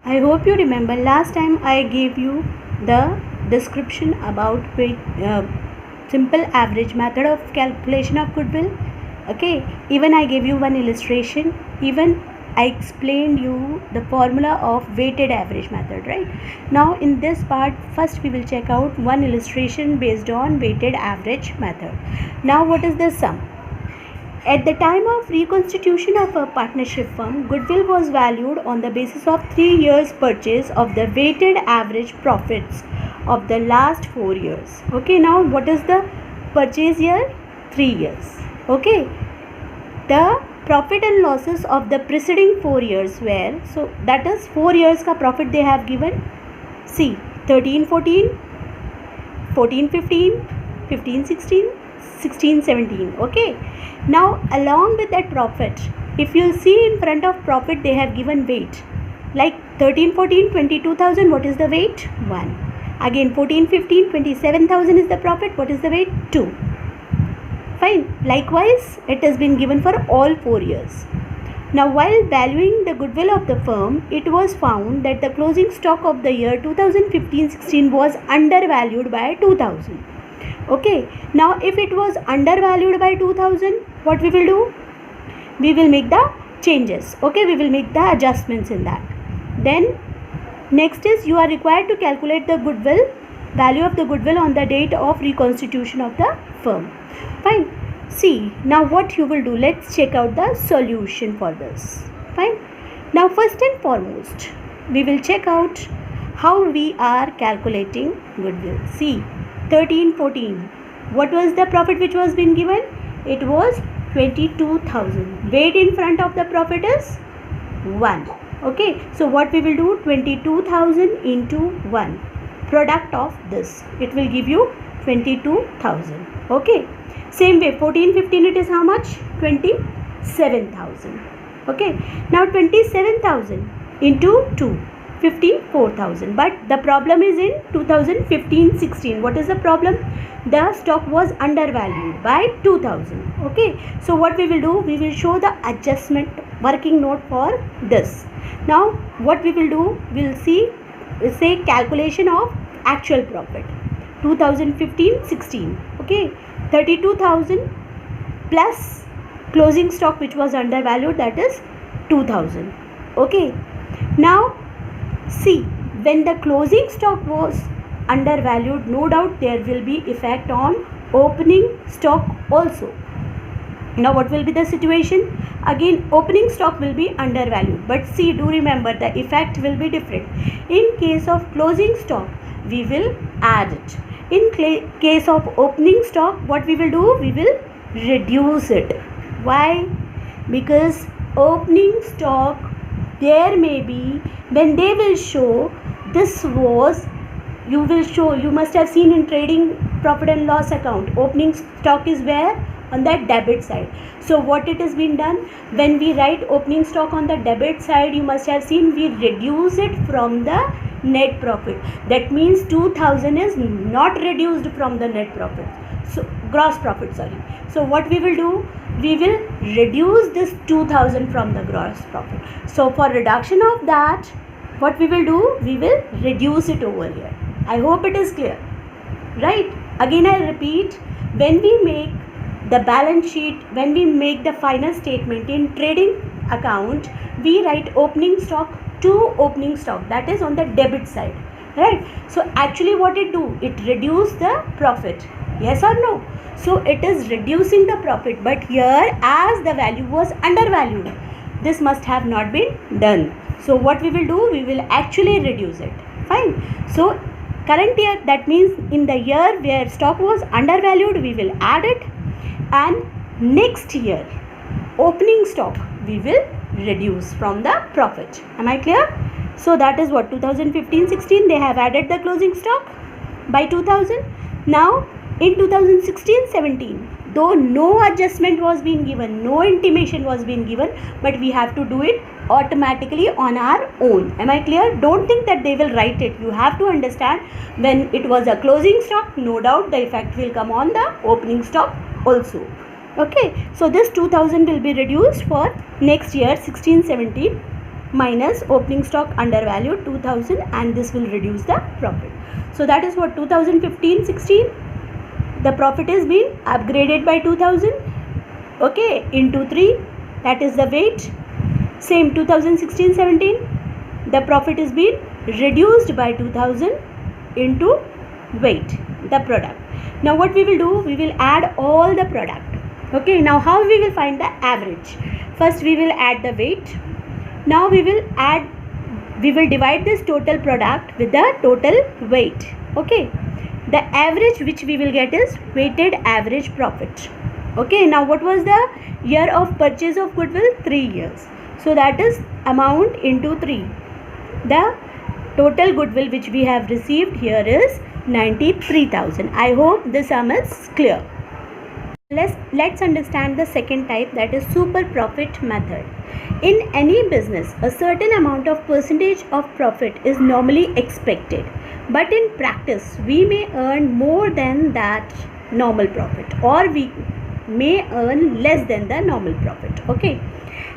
I hope you remember last time I gave you the description about simple average method of calculation of goodwill. Okay, even I gave you one illustration, even I explained you the formula of weighted average method, right? Now in this part, first we will check out one illustration based on weighted average method. Now what is the sum? At the time of reconstitution of a partnership firm, goodwill was valued on the basis of 3 years purchase of the weighted average profits of the last 4 years. Okay, now what is the purchase year? 3 years. Okay, the profit and losses of the preceding 4 years were, so that is 4 years ka profit they have given. See, 13-14, 14-15, 15-16, 16-17. Okay, now along with that profit, if you see in front of profit they have given weight, like 13-14, 22,000, what is the weight? 1. Again 14-15, 27,000 is the profit, what is the weight? 2. Fine. Likewise, it has been given for all 4 years. Now, while valuing the goodwill of the firm, it was found that the closing stock of the year 2015-16 was undervalued by 2,000. Okay. Now, if it was undervalued by 2,000, what we will do? We will make the changes. Okay. We will make the adjustments in that. Then, next is you are required to calculate the goodwill, value of the goodwill on the date of reconstitution of the firm. Fine. See, now what you will do, let's check out the solution for this. Fine. Now first and foremost, we will check out how we are calculating goodwill. See, 13-14, what was the profit which was been given? It was 22,000. Weight in front of the profit is 1. Okay, so what we will do, 22,000 into 1, product of this, it will give you 22,000. Okay, same way 14-15, it is how much? 27,000. Okay, now 27,000 into 2, 54,000. But the problem is in 2015-16. What is the problem? The stock was undervalued by 2,000. Okay, so what we will do, we will show the adjustment working note for this. Now what we will do, we will see, say calculation of actual profit 2015-16. Okay, 32,000 plus closing stock which was undervalued, that is 2,000. Okay, now see, when the closing stock was undervalued, no doubt there will be effect on opening stock also. Now what will be the situation? Again opening stock will be undervalued, but see, do remember the effect will be different. In case of closing stock, we will add it. In case of opening stock, what we will do? We will reduce it. Why? Because opening stock, there may be, when they will show, this was, you will show, you must have seen in trading profit and loss account, opening stock is where? On the debit side. So what it has been done, when we write opening stock on the debit side, you must have seen we reduce it from the net profit. That means 2,000 is not reduced from the net profit, so gross profit, sorry. So what we will do, we will reduce this 2,000 from the gross profit. So for reduction of that, what we will do, we will reduce it over here. I hope it is clear, right? Again I repeat, when we make the balance sheet, when we make the final statement in trading account, we write opening stock to opening stock, that is on the debit side, right? So actually what it do, it reduce the profit, yes or no? So it is reducing the profit, but here as the value was undervalued, this must have not been done. So what we will do, we will actually reduce it. Fine. So current year, that means in the year where stock was undervalued, we will add it, and next year opening stock we will reduce from the profit. Am I clear? So that is what 2015-16 they have added the closing stock by 2,000. Now in 2016-17, though no adjustment was being given, no intimation was being given, but we have to do it automatically on our own. Am I clear? Don't think that they will write it. You have to understand, when it was a closing stock, no doubt the effect will come on the opening stock also. Okay, so this 2,000 will be reduced for next year 16-17. minus opening stock undervalued 2000, and this will reduce the profit. So that is what 2015-16, the profit is being upgraded by 2000, okay, into 3, that is the weight. Same 2016-17, the profit is being reduced by 2000 into weight, the product. Now what we will do, we will add all the product. Okay, now how we will find the average? First we will add the weight. Now we will divide this total product with the total weight. Okay, the average which we will get is weighted average profit. Okay, now what was the year of purchase of goodwill? 3 years. So that is amount into 3. The total goodwill which we have received here is 93,000. I hope the sum is clear. Let's understand the second type, that is super profit method. In any business, a certain amount of percentage of profit is normally expected, but in practice we may earn more than that normal profit, or we may earn less than the normal profit. Okay,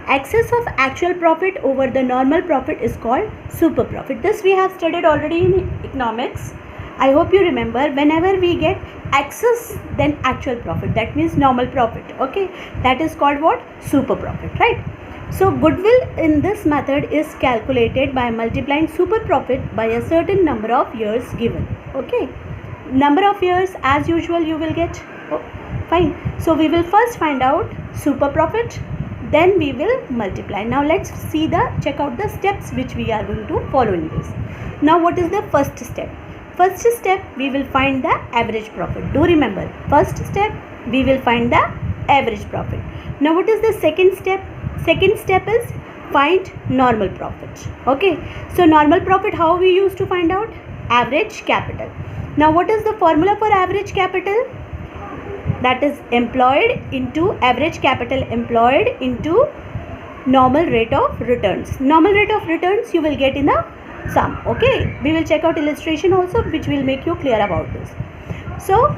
excess of actual profit over the normal profit is called super profit. This we have studied already in economics. I hope you remember, whenever we get excess than actual profit, that means normal profit, okay, that is called what? Super profit, right? So goodwill in this method is calculated by multiplying super profit by a certain number of years given. Okay, number of years as usual you will get. Oh, fine. So we will first find out super profit, then we will multiply. Now let's check out the steps which we are going to follow in this. Now what is the first step? First step, we will find the average profit. Do remember, first step we will find the average profit. Now what is the second step? Second step is find normal profit. Okay, so normal profit, how we used to find out? Average capital. Now what is the formula for average capital? That is employed into average capital employed into normal rate of returns. Normal rate of returns you will get in the sum. Okay, we will check out illustration also which will make you clear about this. So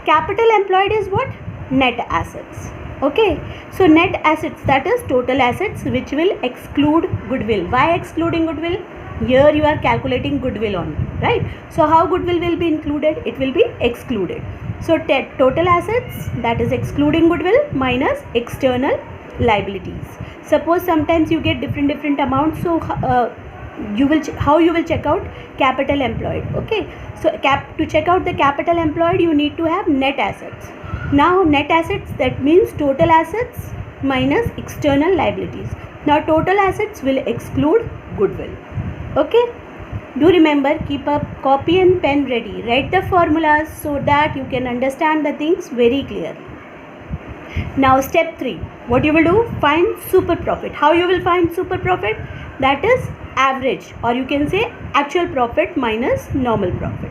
capital employed is what? Net assets. Okay, so net assets, that is total assets which will exclude goodwill. Why excluding goodwill? Here you are calculating goodwill only, right? So how goodwill will be included? It will be excluded. So total assets, that is excluding goodwill, minus external liabilities. Suppose sometimes you get different amounts, so how you will check out capital employed? Okay, so to check out the capital employed, you need to have net assets. Now net assets, that means total assets minus external liabilities. Now total assets will exclude goodwill. Okay, do remember, keep a copy and pen ready. Write the formulas so that you can understand the things very clearly. Now step 3, what you will do? Find super profit. How you will find super profit? That is average, or you can say actual profit minus normal profit.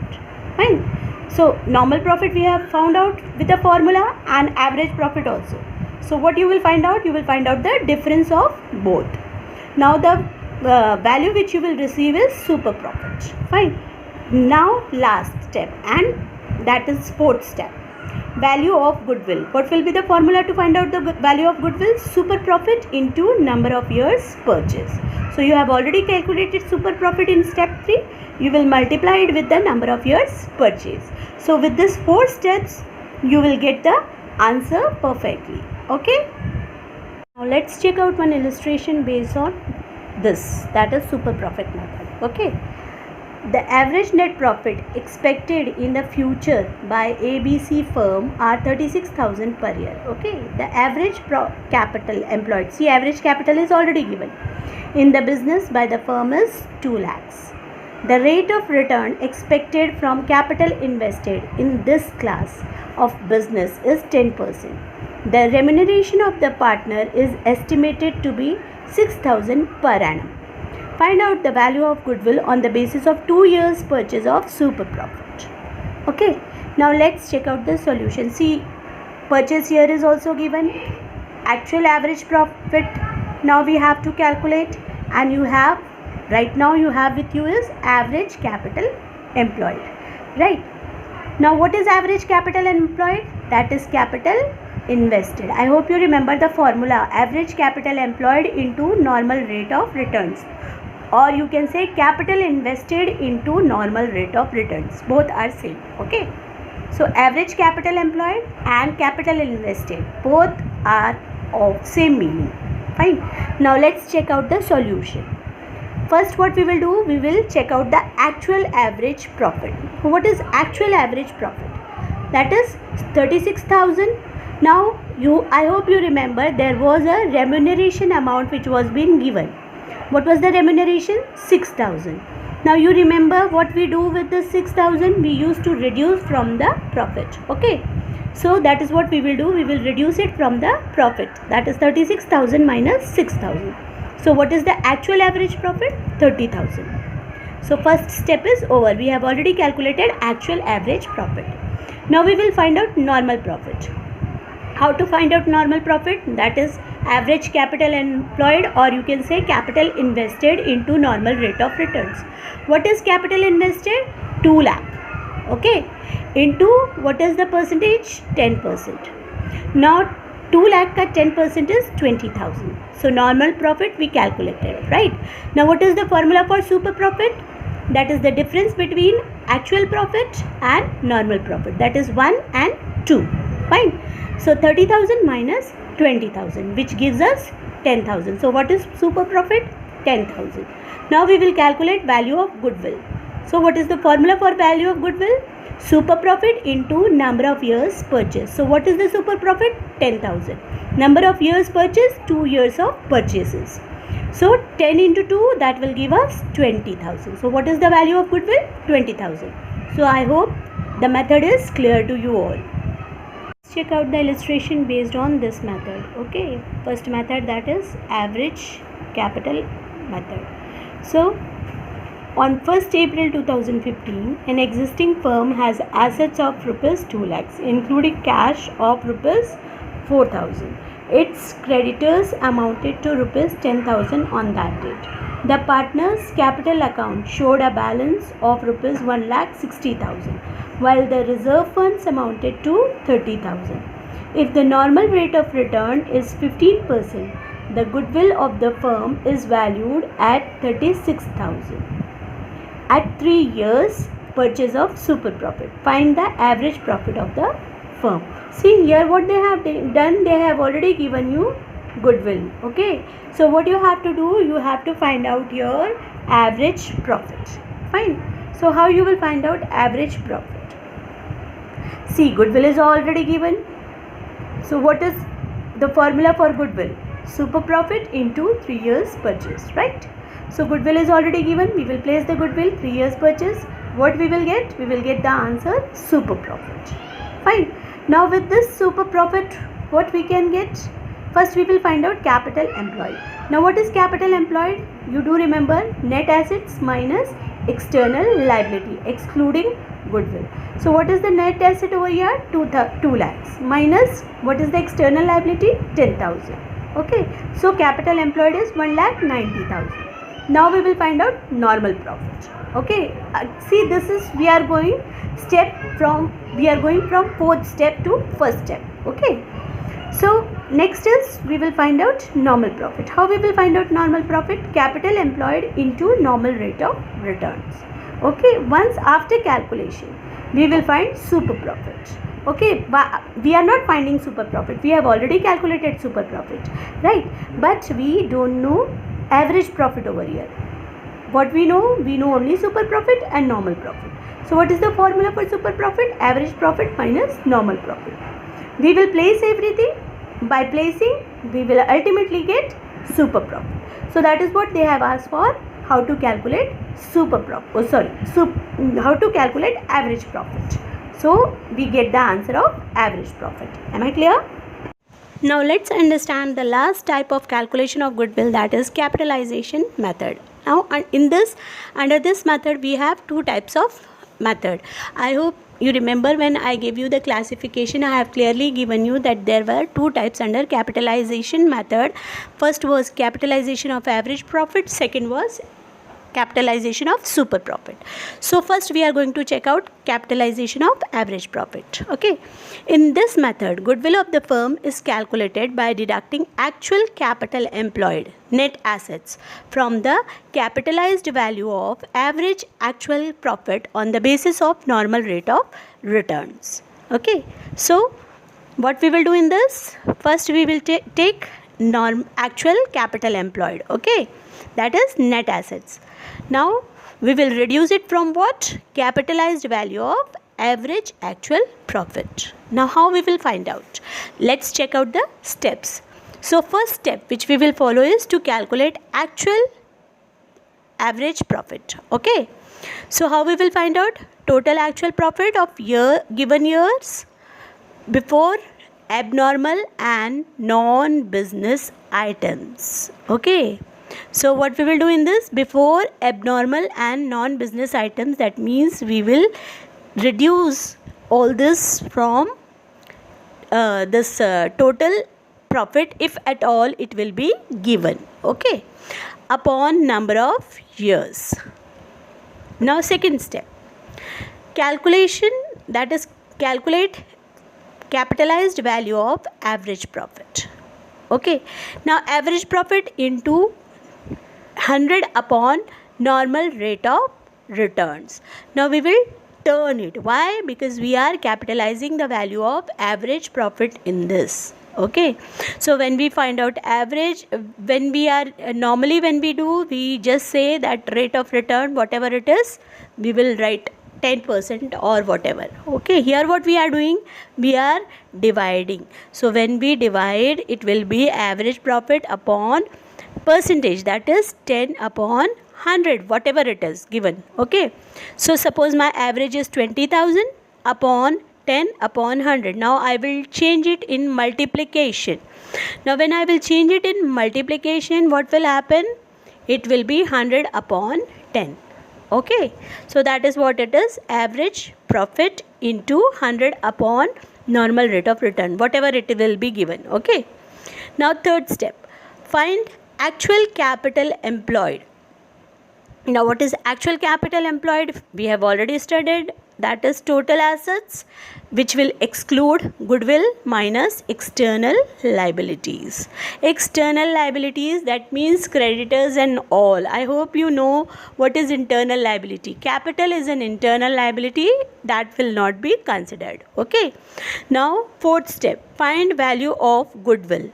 Fine. So normal profit we have found out with the formula, and average profit also. So what you will find out? You will find out the difference of both. Now the value which you will receive is super profit. Fine. Now last step, and that is fourth step, value of goodwill. What will be the formula to find out the value of goodwill? Super profit into number of years purchase. So you have already calculated super profit in step 3. You will multiply it with the number of years purchase. So with this 4 steps you will get the answer perfectly. Okay, now let's check out one illustration based on this, that is super profit method. Okay, the average net profit expected in the future by ABC firm are 36,000 per year. Okay, the average capital employed, see average capital is already given in the business by the firm is 2 lakhs. The rate of return expected from capital invested in this class of business is 10%. The remuneration of the partner is estimated to be 6,000 per annum. Find out the value of goodwill on the basis of 2 years purchase of super profit. Okay, now let's check out the solution. See, purchase here is also given, actual average profit now we have to calculate, and you have right now you have with you is average capital employed, right? Now what is average capital employed? That is capital invested. I hope you remember the formula, average capital employed into normal rate of returns, or you can say capital invested into normal rate of returns. Both are same. Okay, so average capital employed and capital invested, both are of same meaning. Fine. Now let's check out the solution. First, what we will do, we will check out the actual average profit. What is actual average profit? That is 36,000. Now I hope you remember there was a remuneration amount which was being given. What was the remuneration? 6,000. Now you remember what we do with the 6,000? We used to reduce from the profit. Okay, so that is what we will do. We will reduce it from the profit. That is 36,000 minus 6,000. So what is the actual average profit? 30,000. So first step is over. We have already calculated actual average profit. Now we will find out normal profit. How to find out normal profit? That is average capital employed, or you can say capital invested into normal rate of returns. What is capital invested? 2 lakh. Okay, into what is the percentage? 10%. Now 2 lakh ka 10% is 20,000. So normal profit we calculated, right? Now what is the formula for super profit? That is the difference between actual profit and normal profit. That is 1 and 2. Fine. So 30,000 minus 20,000, which gives us 10,000. So what is super profit? 10,000. Now we will calculate value of goodwill. So what is the formula for value of goodwill? Super profit into number of years purchase. So what is the super profit? 10,000. Number of years purchase, 2 years of purchases. So 10 into 2, that will give us 20,000. So what is the value of goodwill? 20,000. So I hope the method is clear to you all. Check out the illustration based on this method. Okay, first method, that is average capital method. So on 1st April 2015, an existing firm has assets of rupees 2 lakhs, including cash of rupees 4,000. Its creditors amounted to rupees 10,000 on that date. The partner's capital account showed a balance of rupees 1,60,000, while the reserve funds amounted to 30,000. If the normal rate of return is 15%, the goodwill of the firm is valued at 36,000. At 3 years purchase of super profit, find the average profit of the firm. See here what they have done, they have already given you goodwill. Okay, so what you have to do, you have to find out your average profit. Fine. So how you will find out average profit? See, goodwill is already given. So what is the formula for goodwill? Super profit into 3 years purchase, right? So goodwill is already given. We will place the goodwill, 3 years purchase. What we will get? We will get the answer super profit. Fine. Now with this super profit, what we can get? First we will find out capital employed. Now what is capital employed? You do remember net assets minus external liability excluding goodwill. So what is the net asset over here? 2 lakhs minus what is the external liability? 10,000. Okay, so capital employed is 1,90,000. Now we will find out normal profit. Okay, see, this is we are going from 4th step to 1st step. Okay, so next is we will find out normal profit. How we will find out normal profit? Capital employed into normal rate of returns. Okay, once after calculation we will find super profit. Okay, but we are not finding super profit. We have already calculated super profit, right? But we don't know average profit over here. What we know only super profit and normal profit. So what is the formula for super profit? Average profit minus normal profit. We will place everything. By placing, we will ultimately get super profit. So that is what they have asked for. How to calculate how to calculate average profit. So we get the answer of average profit. Am I clear? Now let's understand the last type of calculation of goodwill, that is capitalization method. Now under this method we have 2 types of method. I hope you remember when I gave you the classification, I have clearly given you that there were 2 types under capitalization method. First was capitalization of average profit, second was capitalization of super profit. So first we are going to check out capitalization of average profit. Okay, in this method goodwill of the firm is calculated by deducting actual capital employed, net assets, from the capitalized value of average actual profit on the basis of normal rate of returns. Okay, so what we will do in this, first we will take actual capital employed, okay, that is net assets. Now we will reduce it from what? Capitalized value of average actual profit. Now how we will find out? Let's check out the steps. So first step which we will follow is to calculate actual average profit. Okay, so how we will find out? Total actual profit of given years before abnormal and non-business items. Okay, so what we will do in this, before abnormal and non-business items, that means we will reduce all this from this total profit, if at all it will be given, okay, upon number of years. Now second step, calculation, that is calculate capitalized value of average profit. Okay, now average profit into 100 upon normal rate of returns. Now we will turn it. Why? Because we are capitalizing the value of average profit in this. Okay, so when we find out average, when we are normally when we do, we just say that rate of return, whatever it is, we will write 10% or whatever. Okay, here what we are doing, we are dividing. So when we divide, it will be average profit upon percentage, that is 10 upon 100, whatever it is given. Okay, so suppose my average is 20,000 upon 10 upon 100. Now I will change it in multiplication. Now when I will change it in multiplication, what will happen? It will be 100 upon 10. Okay, so that is what it is, average profit into 100 upon normal rate of return, whatever it will be given. Okay, now third step, find actual capital employed. Now what is actual capital employed? We have already studied, that is total assets which will exclude goodwill minus external liabilities. External liabilities, that means creditors and all. I hope you know what is internal liability. Capital is an internal liability, that will not be considered. Okay, now fourth step, find value of goodwill.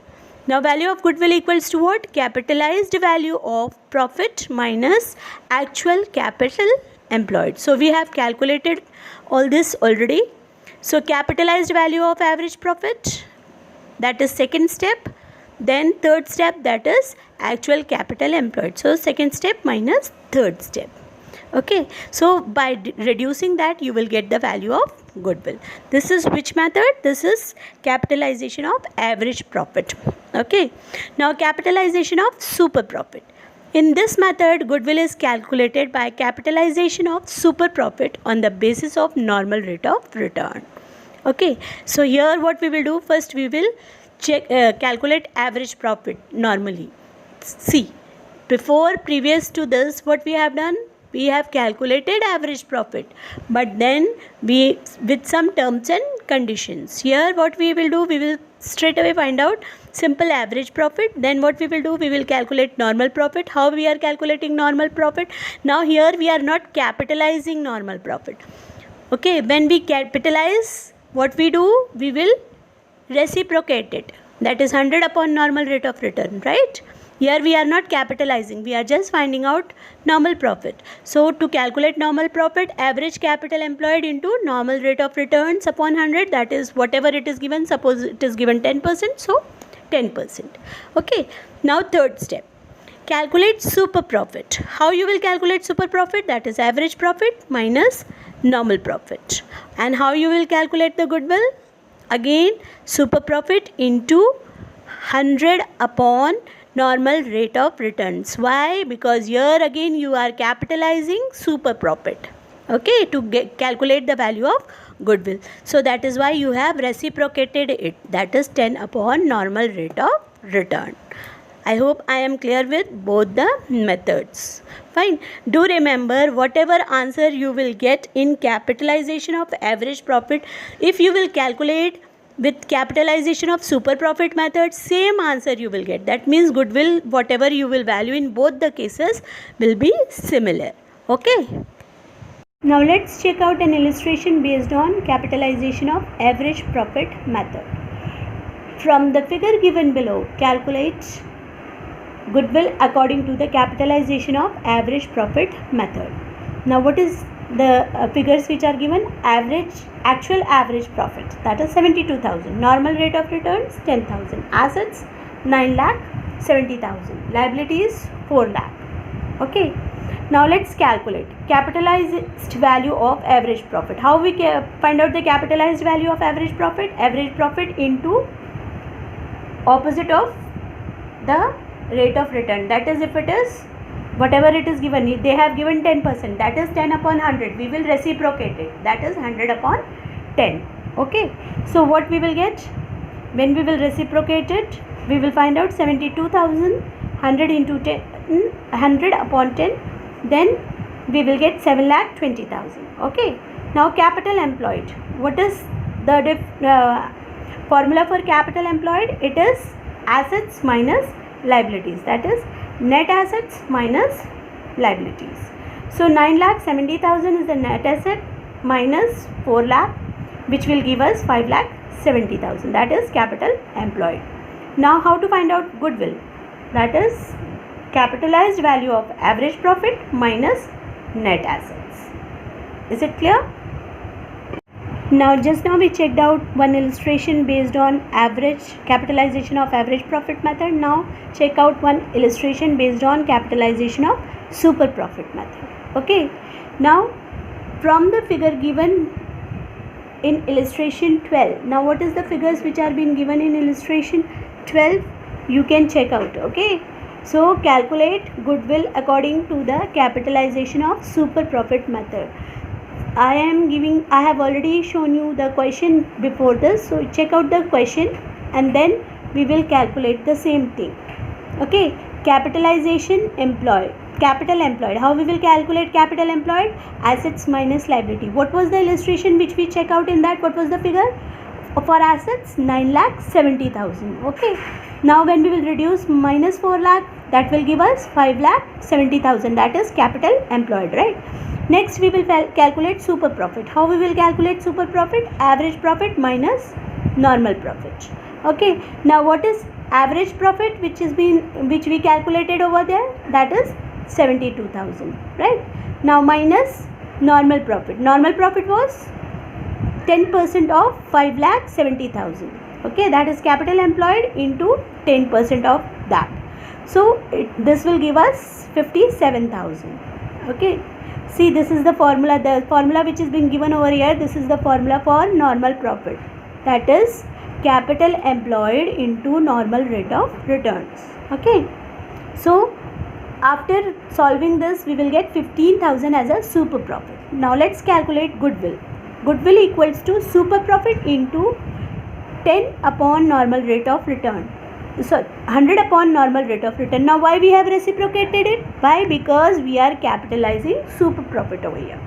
Now value of goodwill equals to what? Capitalized value of profit minus actual capital employed. So we have calculated all this already. So capitalized value of average profit, that is second step. Then third step, that is actual capital employed. So second step minus third step. Okay, so by reducing that you will get the value of goodwill. This is which method? This is capitalization of average profit. Okay, now capitalization of super profit. In this method, goodwill is calculated by capitalization of super profit on the basis of normal rate of return. Okay, so here what we will do, first we will check calculate average profit normally. See, previous to this, what we have done, we have calculated average profit, but then we with some terms and conditions. Here what we will do, we will straight away find out simple average profit. Then what we will do, we will calculate normal profit. How we are calculating normal profit? Now here we are not capitalizing normal profit. Okay, when we capitalize, what we do, we will reciprocate it, that is 100 upon normal rate of return, right? Here we are not capitalizing, we are just finding out normal profit. So to calculate normal profit, average capital employed into normal rate of returns upon 100, that is whatever it is given. Suppose it is given 10%, so 10%. Okay, now third step, calculate super profit. How you will calculate super profit? That is average profit minus normal profit. And how you will calculate the goodwill? Again, super profit into 100 upon normal rate of returns. Why? Because here again you are capitalizing super profit, okay, to calculate the value of goodwill. So that is why you have reciprocated it, that is 10 upon normal rate of return. I hope I am clear with both the methods. Fine. Do remember, whatever answer you will get in capitalization of average profit, if you will calculate with capitalization of super profit method, same answer you will get. That means goodwill, whatever you will value in both the cases, will be similar. Okay. Now let's check out an illustration based on capitalization of average profit method. From the figure given below, calculate goodwill according to the capitalization of average profit method. Now what is the figures which are given? Actual average profit, that is 72,000. Normal rate of returns 10,000. Assets 9,70,000. Liabilities 4 lakh. Okay. Now let's calculate capitalized value of average profit. How we find out the capitalized value of average profit? Average profit into opposite of the rate of return. That is, if it is whatever it is given, they have given 10%, that is 10 upon 100. We will reciprocate it, that is 100 upon 10. Okay. So what we will get when we will reciprocate it? We will find out 72,000, 100 into 10, 100 upon 10. Then we will get 7,20,000. Okay. Now capital employed. What is the formula for capital employed? It is assets minus liabilities. That is net assets minus liabilities. So 9,70,000 is the net asset minus 4 lakh, which will give us 5,70,000. That is capital employed. Now how to find out goodwill? That is capitalized value of average profit minus net assets. Is it clear? Now just now we checked out one illustration based on average capitalization of average profit method. Now check out one illustration based on capitalization of super profit method. Okay. Now from the figure given in illustration 12. Now what is the figures which are being given in illustration 12? You can check out. Okay. So calculate goodwill according to the capitalization of super profit method. I have already shown you the question before this. So check out the question and then we will calculate the same thing. Okay. Capitalization employed. Capital employed. How we will calculate capital employed? Assets minus liability. What was the illustration which we check out in that? What was the figure? For assets 9,70,000. Okay. Now when we will reduce minus 4 lakh, that will give us 5,70,000. That is capital employed, right? Next we will calculate super profit. How we will calculate super profit? Average profit minus normal profit. Okay. Now what is average profit which we calculated over there? That is 72,000, right? Now minus normal profit. Normal profit was 10% of 5,70,000. Okay, that is capital employed into 10% of that. So this will give us 57,000. Okay. See, this is the formula. The formula which is being given over here, this is the formula for normal profit. That is capital employed into normal rate of returns. Okay. So after solving this, we will get 15,000 as a super profit. Now let's calculate goodwill. Goodwill equals to super profit into 10 upon normal rate of return. So 100 upon normal rate of return. Now why we have reciprocated it? Why? Because we are capitalizing super profit over here.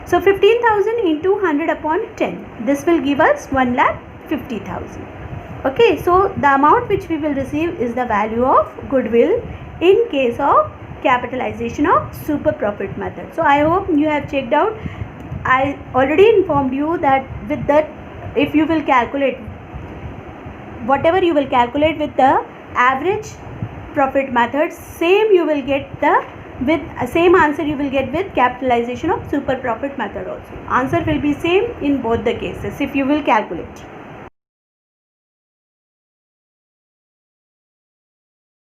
So 15,000 into 100 upon 10. This will give us 1,50,000. Okay. So the amount which we will receive is the value of goodwill in case of capitalization of super profit method. So I hope you have checked out. I already informed you that with that, if you will calculate whatever you will calculate with the average profit method, same you will get same answer you will get with capitalization of super profit method also. Answer will be same in both the cases if you will calculate.